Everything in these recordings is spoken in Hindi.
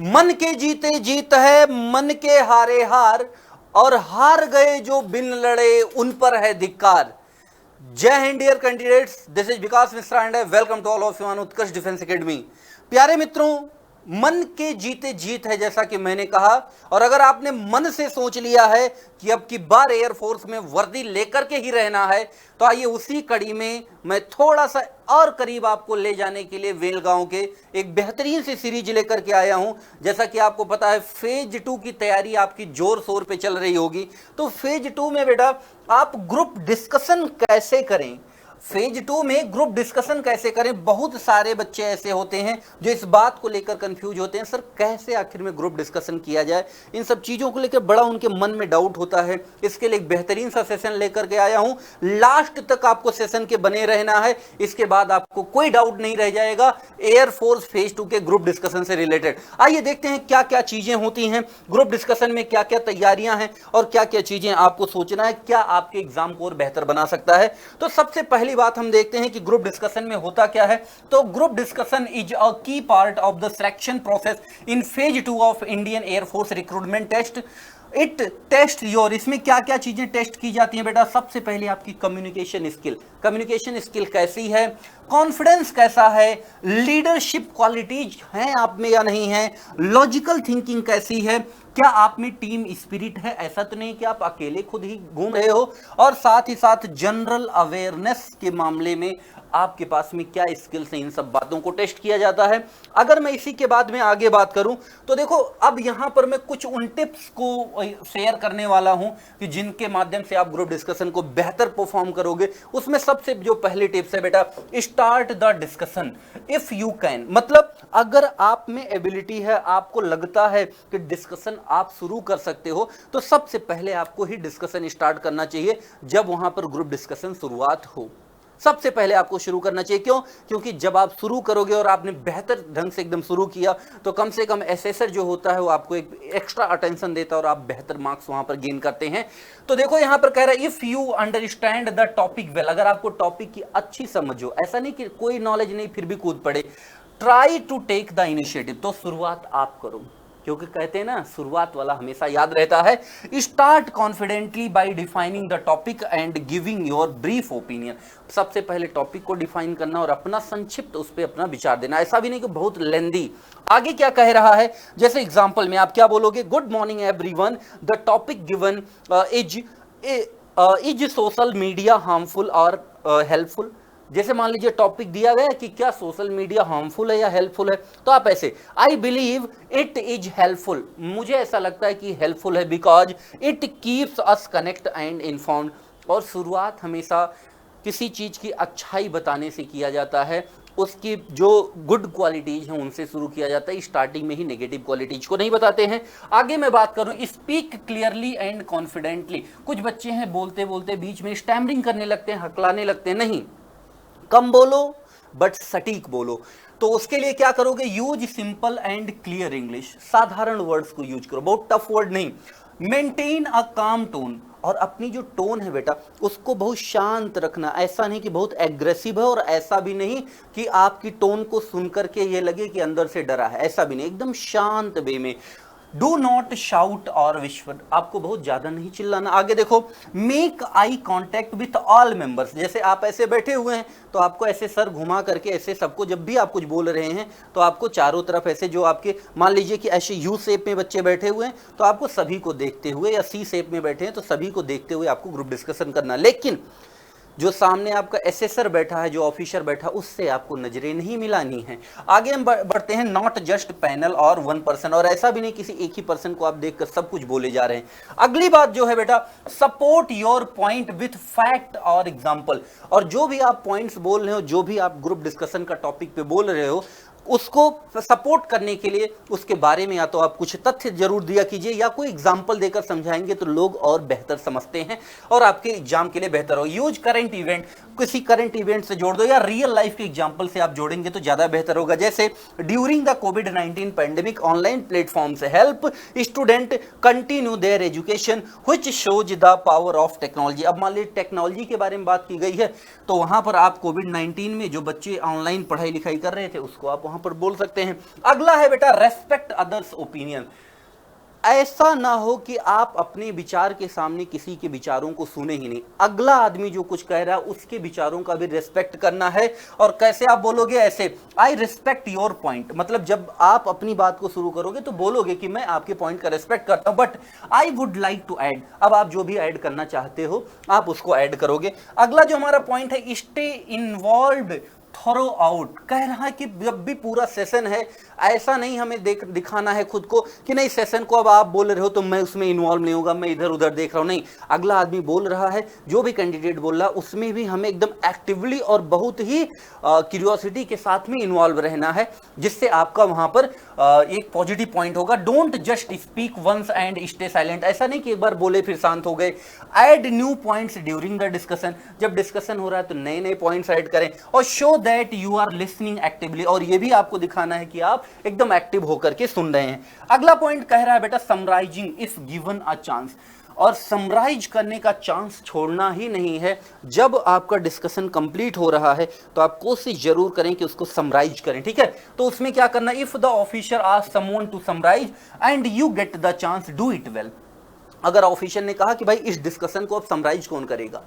मन के जीते जीत है, मन के हारे हार, और हार गए जो बिन लड़े उन पर है धिक्कार। जय हिंद dear candidates, this is Vikas Mishra and welcome to all of you on Utkarsh Defence Academy. प्यारे मित्रों, मन के जीते जीत है, जैसा कि मैंने कहा। और अगर आपने मन से सोच लिया है कि अब की बार एयरफोर्स में वर्दी लेकर के ही रहना है, तो आइए उसी कड़ी में मैं थोड़ा सा और करीब आपको ले जाने के लिए वेलगांव के एक बेहतरीन सी सीरीज लेकर के आया हूं। जैसा कि आपको पता है, फेज 2 की तैयारी आपकी जोर शोर पे चल रही होगी। तो फेज 2 में बेटा आप ग्रुप डिस्कशन कैसे करें, फेज 2 में ग्रुप डिस्कशन कैसे करें। बहुत सारे बच्चे ऐसे होते हैं जो इस बात को लेकर कंफ्यूज होते हैं, सर कैसे आखिर में ग्रुप डिस्कशन किया जाए। इन सब चीज़ों को लेकर बड़ा उनके मन में डाउट होता है। इसके लिए एक बेहतरीन सा सेशन लेकर के आया हूं। लास्ट तक आपको सेशन के बने रहना है, इसके बाद आपको कोई डाउट नहीं रह जाएगा एयरफोर्स फेज 2 के ग्रुप डिस्कशन से रिलेटेड। आइए देखते हैं क्या क्या चीज़ें होती हैं ग्रुप डिस्कशन में, क्या क्या तैयारियां हैं और क्या क्या चीज़ें आपको सोचना है, क्या आपके एग्जाम को और बेहतर बना सकता है। तो सबसे पहली बात हम देखते हैं कि ग्रुप डिस्कशन में होता क्या है। तो group discussion is a key part of the selection process in phase 2 of Indian air force recruitment test. It test your, इसमें क्या क्या चीजें टेस्ट की जाती हैं बेटा। सबसे पहले आपकी कम्युनिकेशन स्किल, कम्युनिकेशन स्किल कैसी है, कॉन्फिडेंस कैसा है, लीडरशिप क्वालिटीज हैं आप में या नहीं है, लॉजिकल थिंकिंग कैसी है, क्या आप में टीम स्पिरिट है, ऐसा तो नहीं कि आप अकेले खुद ही घूम रहे हो, और साथ ही साथ जनरल अवेयरनेस के मामले में आपके पास में क्या स्किल्स हैं। इन सब बातों को टेस्ट किया जाता है। अगर मैं इसी के बाद में आगे बात करूं तो देखो, अब यहां पर मैं कुछ उन टिप्स को शेयर करने वाला हूं कि जिनके माध्यम से आप ग्रुप डिस्कशन को बेहतर परफॉर्म करोगे। उसमें सबसे जो पहली टिप्स है बेटा, start the discussion if you can. मतलब अगर आप में एबिलिटी है, आपको लगता है कि डिस्कशन आप शुरू कर सकते हो, तो सबसे पहले आपको ही डिस्कशन स्टार्ट करना चाहिए जब वहां पर ग्रुप डिस्कशन शुरुआत हो। सबसे पहले आपको शुरू करना चाहिए। क्यों? क्योंकि जब आप शुरू करोगे और आपने बेहतर ढंग से एकदम शुरू किया, तो कम से कम एसेसर जो होता है वो आपको एक एक्स्ट्रा अटेंशन देता है और आप बेहतर मार्क्स वहां पर गेन करते हैं। तो देखो यहां पर कह रहा है if you understand the topic well, अगर आपको टॉपिक की अच्छी समझ हो, ऐसा नहीं कि कोई नॉलेज नहीं फिर भी कूद पड़े, try to take the initiative, तो शुरुआत आप करो। क्योंकि कहते हैं ना, शुरुआत वाला हमेशा याद रहता है। Start confidently bye defining the topic and giving your brief opinion. सबसे पहले टॉपिक को डिफाइन करना और अपना संक्षिप्त उस पर अपना विचार देना, ऐसा भी नहीं कि बहुत लेंदी। आगे क्या कह रहा है, जैसे एग्जांपल में आप क्या बोलोगे, good morning everyone, the topic given is social media harmful और हेल्पफुल। जैसे मान लीजिए टॉपिक दिया गया कि क्या सोशल मीडिया हार्मफुल है या हेल्पफुल है, तो आप ऐसे, I believe it is helpful, मुझे ऐसा लगता है कि हेल्पफुल है, because it keeps us connect and informed. और शुरुआत हमेशा किसी चीज की अच्छाई बताने से किया जाता है, उसकी जो गुड क्वालिटीज हैं उनसे शुरू किया जाता है। स्टार्टिंग में ही नेगेटिव क्वालिटीज को नहीं बताते हैं। आगे मैं बात करूं, स्पीक क्लियरली एंड कॉन्फिडेंटली। कुछ बच्चे हैं बोलते बोलते बीच में स्टैमरिंग करने लगते हैं, हकलाने लगते हैं। नहीं, कम बोलो बट सटीक बोलो। तो उसके लिए क्या करोगे, use simple and clear English, साधारण वर्ड्स को यूज करो, बहुत टफ वर्ड नहीं। मेंटेन अ काम टोन, और अपनी जो टोन है बेटा उसको बहुत शांत रखना। ऐसा नहीं कि बहुत एग्रेसिव है और ऐसा भी नहीं कि आपकी टोन को सुनकर के ये लगे कि अंदर से डरा है, ऐसा भी नहीं, एकदम शांत वे में। डू नॉट शाउट और विश्वर, आपको बहुत ज्यादा नहीं चिल्लाना। आगे देखो, make eye contact with all members. जैसे आप ऐसे बैठे हुए हैं तो आपको ऐसे सर घुमा करके ऐसे सबको, जब भी आप कुछ बोल रहे हैं तो आपको चारों तरफ ऐसे, जो आपके मान लीजिए कि ऐसे यू शेप में बच्चे बैठे हुए हैं तो आपको सभी को देखते हुए, या सी शेप में बैठे हैं तो सभी को देखते हुए आपको ग्रुप डिस्कशन करना। लेकिन जो सामने आपका एसेसर बैठा है, जो ऑफिसर बैठा, उससे आपको नजरें नहीं मिलानी है। आगे हम बढ़ते हैं, नॉट जस्ट पैनल और वन पर्सन, और ऐसा भी नहीं किसी एक ही पर्सन को आप देखकर सब कुछ बोले जा रहे हैं। अगली बात जो है बेटा, support your point with fact और एग्जांपल। और जो भी आप पॉइंट्स बोल रहे हो, जो भी आप ग्रुप डिस्कशन का टॉपिक पे बोल रहे हो, उसको सपोर्ट करने के लिए उसके बारे में या तो आप कुछ तथ्य जरूर दिया कीजिए या कोई एग्जाम्पल देकर समझाएंगे तो लोग और बेहतर समझते हैं और आपके एग्जाम के लिए बेहतर हो। यूज करंट इवेंट, किसी करंट इवेंट से जोड़ दो या रियल लाइफ के एग्जाम्पल से आप जोड़ेंगे तो ज्यादा बेहतर होगा। जैसे ड्यूरिंग द कोविड-19 पैंडेमिक ऑनलाइन प्लेटफॉर्म से help student continue their education which shows the power of technology. अब मान लीजिए टेक्नोलॉजी के बारे में बात की गई है तो वहां पर आप कोविड-19 में जो बच्चे ऑनलाइन पढ़ाई लिखाई कर रहे थे उसको आप वहां पर बोल सकते हैं। अगला है बेटा रेस्पेक्ट अदर्स ओपिनियन। ऐसा ना हो कि आप अपने विचार के सामने किसी के विचारों को सुने ही नहीं, अगला आदमी जो कुछ कह रहा है उसके विचारों का भी रिस्पेक्ट करना है। और कैसे आप बोलोगे? ऐसे, आई रिस्पेक्ट योर पॉइंट, मतलब जब आप अपनी बात को शुरू करोगे तो बोलोगे कि मैं आपके पॉइंट का रिस्पेक्ट करता हूं, but I would like to add. अब आप जो भी ऐड करना चाहते हो आप उसको ऐड करोगे। अगला जो हमारा पॉइंट है, स्टे इन्वॉल्व्ड थ्रो आउट। कह रहा है कि जब भी पूरा सेशन है, ऐसा नहीं हमें दिखाना है खुद को कि नहीं सेशन को अब आप बोल रहे हो तो मैं उसमें इन्वॉल्व नहीं होगा, मैं इधर उधर देख रहा हूं। नहीं, अगला आदमी बोल रहा है, जो भी कैंडिडेट बोल रहा है उसमें भी हमें एकदम एक्टिवली और बहुत ही क्यूरियोसिटी के साथ में इन्वॉल्व रहना है, जिससे आपका वहां पर एक पॉजिटिव पॉइंट होगा। Don't just speak once and stay silent. ऐसा नहीं कि एक बार बोले फिर शांत हो गए। Add new points during the discussion. जब डिस्कशन हो रहा है तो नए नए पॉइंट्स ऐड करें और show that you are listening actively, और ये भी आपको दिखाना है कि आप एकदम एक्टिव होकर के सुन रहे हैं। अगला पॉइंट कह रहा है बेटा summarising if given a chance. और समराइज करने का चांस छोड़ना ही नहीं है। जब आपका डिस्कशन कंप्लीट हो रहा है तो आप कोशिश जरूर करें कि उसको समराइज करें, ठीक है? तो उसमें क्या करना, if the officer ask someone to summarise and you get the chance, do it well. अगर ऑफिसर ने कहा कि भाई इस डिस्कशन को अब समराइज कौन करेगा,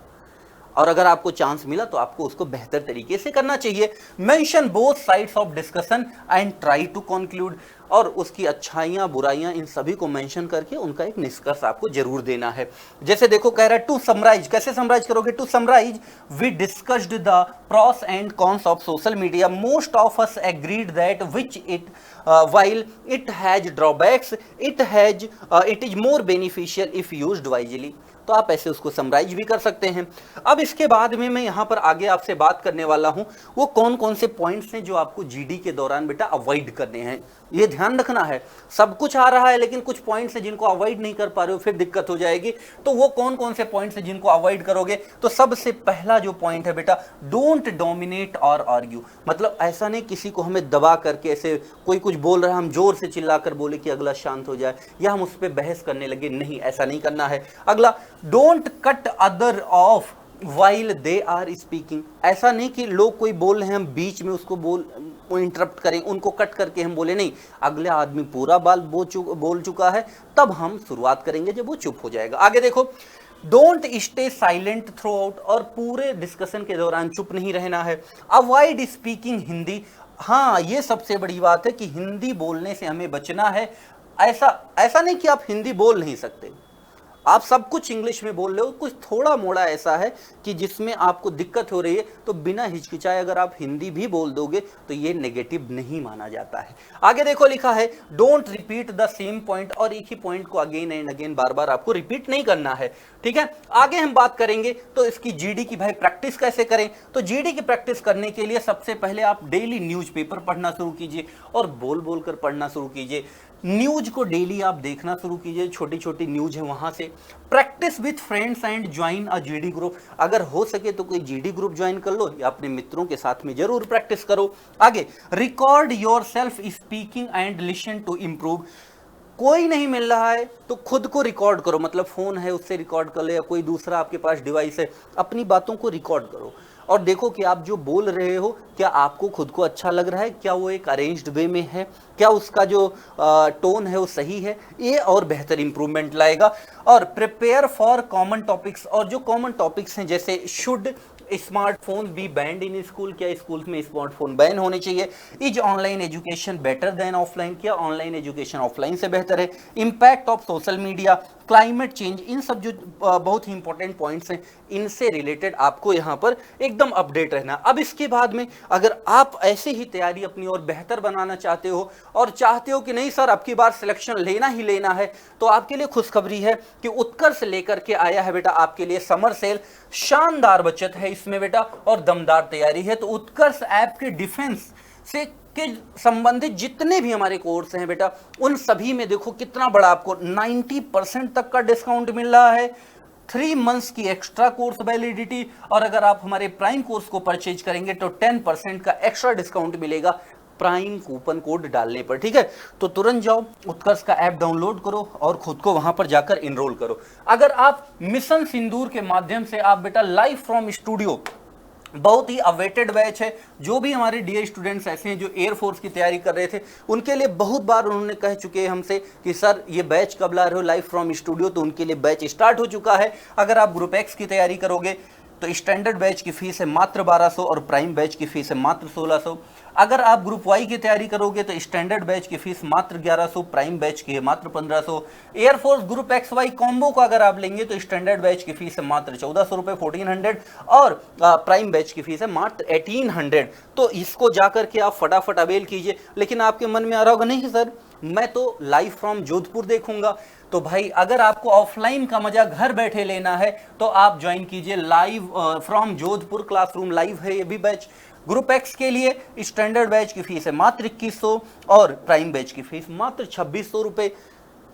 और अगर आपको चांस मिला तो आपको उसको बेहतर तरीके से करना चाहिए। Mention both sides of discussion and try to conclude. और उसकी अच्छाइयां बुराइयां इन सभी को मेंशन करके उनका एक निष्कर्ष आपको जरूर देना है। जैसे देखो कह रहा है टू समराइज। कैसे समराइज करोगे? To summarise we discussed the pros and cons of social media. Most of us agreed that which it while it has drawbacks, it is more beneficial if used wisely। तो आप ऐसे उसको समराइज भी कर सकते हैं। अब इसके बाद में मैं यहाँ पर आगे आपसे बात करने वाला हूँ वो कौन कौन से पॉइंट्स हैं जो आपको जीडी के दौरान बेटा अवॉइड करने हैं। ये ध्यान रखना है, सब कुछ आ रहा है लेकिन कुछ पॉइंट्स हैं जिनको अवॉइड नहीं कर पा रहे हो, फिर दिक्कत हो जाएगी। तो वो कौन कौन से पॉइंट्स हैं जिनको अवॉइड करोगे? तो सबसे पहला जो पॉइंट है बेटा, डोंट डोमिनेट और आर्ग्यू। मतलब ऐसा नहीं किसी को हमें दबा करके, ऐसे कोई कुछ बोल रहा है हम जोर से चिल्लाकर बोले कि अगला शांत हो जाए या हम उस पर बहस करने लगे, नहीं, ऐसा नहीं करना है। अगला, don't cut other off while they are speaking. ऐसा नहीं कि लोग कोई बोल रहे हैं हम बीच में उसको इंटरप्ट करें, उनको कट करके हम बोले, नहीं, अगले आदमी पूरा बोल चुका है तब हम शुरुआत करेंगे जब वो चुप हो जाएगा। आगे देखो, don't stay silent through out. और पूरे डिस्कशन के दौरान चुप नहीं रहना है। Avoid speaking Hindi. हाँ, ये सबसे बड़ी बात है कि हिंदी बोलने से हमें बचना है। ऐसा नहीं कि आप हिंदी बोल नहीं सकते, आप सब कुछ इंग्लिश में बोल रहे हो, कुछ थोड़ा मोड़ा ऐसा है कि जिसमें आपको दिक्कत हो रही है, तो बिना हिचकिचाए अगर आप हिंदी भी बोल दोगे तो ये नेगेटिव नहीं माना जाता है। आगे देखो लिखा है don't repeat the same point. और एक ही पॉइंट को अगेन एंड अगेन बार बार आपको रिपीट नहीं करना है, ठीक है? आगे हम बात करेंगे तो इसकी जीडी की भाई प्रैक्टिस कैसे करें। तो जीडी की प्रैक्टिस करने के लिए सबसे पहले आप डेली न्यूज़पेपर पढ़ना शुरू कीजिए और बोल बोल कर पढ़ना शुरू कीजिए। न्यूज को डेली आप देखना शुरू कीजिए, छोटी छोटी न्यूज है वहां से। Practice with friends and join a GD group. अगर हो सके तो कोई जीडी ग्रुप ज्वाइन कर लो या अपने मित्रों के साथ में जरूर प्रैक्टिस करो। आगे, record yourself speaking and listen to improve. कोई नहीं मिल रहा है तो खुद को रिकॉर्ड करो, मतलब फोन है उससे रिकॉर्ड कर ले या कोई दूसरा आपके पास डिवाइस है, अपनी बातों को रिकॉर्ड करो और देखो कि आप जो बोल रहे हो क्या आपको खुद को अच्छा लग रहा है, क्या वो एक अरेंज्ड वे में है, क्या उसका जो टोन है वो सही है। ये और बेहतर इंप्रूवमेंट लाएगा। और प्रिपेयर फॉर कॉमन टॉपिक्स। और जो कॉमन टॉपिक्स हैं जैसे should smartphone be banned in school, क्या स्कूल में स्मार्टफोन बैन होने चाहिए। Is online education better than offline, क्या ऑनलाइन एजुकेशन ऑफलाइन से बेहतर है। Impact of social media, climate change, इन सब जो बहुत ही इंपॉर्टेंट पॉइंट्स हैं इनसे रिलेटेड आपको यहाँ पर एकदम अपडेट रहना। अब इसके बाद में अगर आप ऐसे ही तैयारी अपनी और बेहतर बनाना चाहते हो और चाहते हो कि नहीं सर अब की बार सिलेक्शन लेना ही लेना है, तो आपके लिए खुशखबरी है कि उत्कर्ष लेकर के आया है बेटा आपके लिए समर सेल। शानदार बचत है इसमें बेटा और दमदार तैयारी है। तो उत्कर्ष ऐप के डिफेंस से के संबंधित जितने भी हमारे कोर्स हैं बेटा उन सभी में देखो कितना बड़ा आपको 90% तक का डिस्काउंट मिल रहा है। 3 मंथ्स की एक्स्ट्रा कोर्स वैलिडिटी, और अगर आप हमारे प्राइम कोर्स को परचेज करेंगे तो 10% का एक्स्ट्रा डिस्काउंट मिलेगा प्राइम कूपन कोड डालने पर, ठीक है? तो तुरंत जाओ उत्कर्ष का ऐप डाउनलोड करो और खुद को वहां पर जाकर इनरोल करो। अगर आप मिशन सिंदूर के माध्यम से आप बेटा लाइव फ्रॉम स्टूडियो बहुत ही अवेटेड बैच है। जो भी हमारे डीए स्टूडेंट्स ऐसे हैं जो एयरफोर्स की तैयारी कर रहे थे, उनके लिए बहुत बार उन्होंने कह चुके हैं हमसे कि सर ये बैच कब ला रहे हो लाइव फ्रॉम स्टूडियो, तो उनके लिए बैच स्टार्ट हो चुका है। अगर आप ग्रुप एक्स की तैयारी करोगे तो स्टैंडर्ड बैच की फीस है मात्र 1200 और प्राइम बैच की फीस है मात्र 1600। अगर आप ग्रुप वाई की तैयारी करोगे तो स्टैंडर्ड बैच की फीस मात्र 1100, प्राइम बैच की है मात्र 1500। Air force group X Y combo को अगर आप लेंगे तो स्टैंडर्ड बैच की फीस है मात्र 1400 रुपए 1400 और प्राइम बैच की फीस है मात्र 1800। तो इसको जाकर के आप फटाफट अवेल कीजिए। लेकिन आपके मन में आ रहा होगा नहीं सर मैं तो लाइव फ्रॉम जोधपुर देखूंगा, तो भाई अगर आपको ऑफलाइन का मजा घर बैठे लेना है तो आप ज्वाइन कीजिए live from Jodhpur classroom live है ये भी बैच। ग्रुप एक्स के लिए स्टैंडर्ड बैच की फीस है मात्र 2100 और प्राइम बैच की फीस मात्र 2600 रुपए।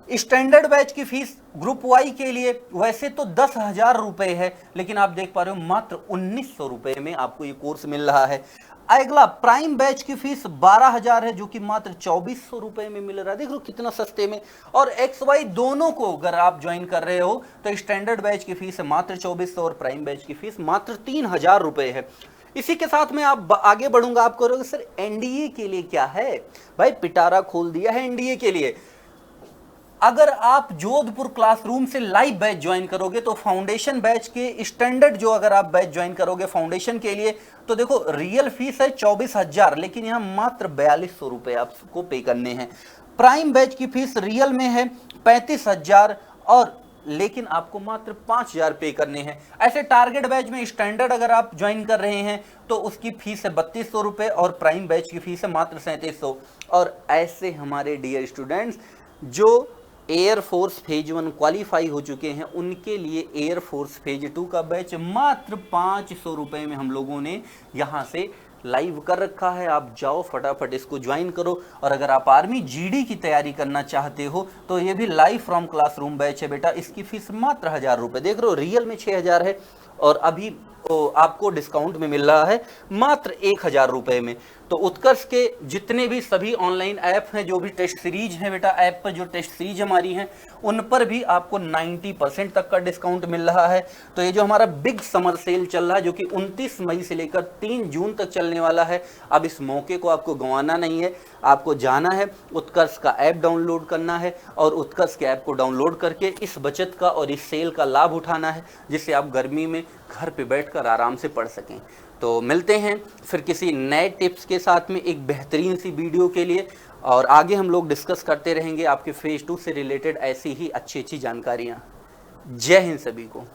स्टैंडर्ड बैच की फीस ग्रुप वाई के लिए वैसे तो 10,000 रुपए है, लेकिन आप देख पा रहे हो मात्र 1900 रुपए में आपको ये कोर्स मिल रहा है। अगला प्राइम बैच की फीस 12,000 है जो कि मात्र 2400 रुपए में मिल रहा है। देख लो कितना सस्ते में। और एक्स वाई दोनों को अगर आप ज्वाइन कर रहे हो तो स्टैंडर्ड बैच की फीस है मात्र 2400 और प्राइम बैच की फीस मात्र 3000 रुपए है। इसी के साथ में आप आगे बढ़ूंगा, आप करोगे सर एनडीए के लिए क्या है, भाई पिटारा खोल दिया है एनडीए के लिए। अगर आप जोधपुर क्लासरूम से लाइव बैच ज्वाइन करोगे तो फाउंडेशन बैच के स्टैंडर्ड जो अगर आप बैच ज्वाइन करोगे फाउंडेशन के लिए तो देखो रियल फीस है 24,000, लेकिन यहां मात्र 4200 रुपए आपको पे करने हैं। प्राइम बैच की फीस रियल में है 35,000 और लेकिन आपको मात्र 5,000 पे करने हैं। ऐसे टारगेट बैच में स्टैंडर्ड अगर आप ज्वाइन कर रहे हैं तो उसकी फीस है 3200 रुपए और प्राइम बैच की फीस है मात्र 3700। और ऐसे हमारे डियर स्टूडेंट्स जो एयरफोर्स फेज 1 क्वालिफाई हो चुके हैं उनके लिए एयरफोर्स फेज 2 का बैच मात्र 500 रुपए में हम लोगों ने यहां से लाइव कर रखा है। आप जाओ फटाफट इसको ज्वाइन करो। और अगर आप आर्मी जीडी की तैयारी करना चाहते हो तो ये भी लाइव फ्रॉम क्लासरूम बैच है बेटा। इसकी फीस मात्र 1000 रुपए। देख रहे हो रियल में 6000 है और अभी आपको डिस्काउंट में मिल रहा है मात्र 1000 रुपए में। तो उत्कर्ष के जितने भी सभी ऑनलाइन ऐप हैं, जो भी टेस्ट सीरीज हैं बेटा, ऐप पर जो टेस्ट सीरीज हमारी हैं उन पर भी आपको 90% तक का डिस्काउंट मिल रहा है। तो ये जो हमारा बिग समर सेल चल रहा है जो कि 29 मई से लेकर 3 जून तक चलने वाला है, अब इस मौके को आपको गंवाना नहीं है। आपको जाना है उत्कर्ष का ऐप डाउनलोड करना है और उत्कर्ष के ऐप को डाउनलोड करके इस बचत का और इस सेल का लाभ उठाना है, जिससे आप गर्मी में घर पे बैठकर आराम से पढ़ सकें। तो मिलते हैं फिर किसी नए टिप्स के साथ में एक बेहतरीन सी वीडियो के लिए, और आगे हम लोग डिस्कस करते रहेंगे आपके फेज 2 से रिलेटेड ऐसी ही अच्छी जानकारियाँ। जय हिंद सभी को।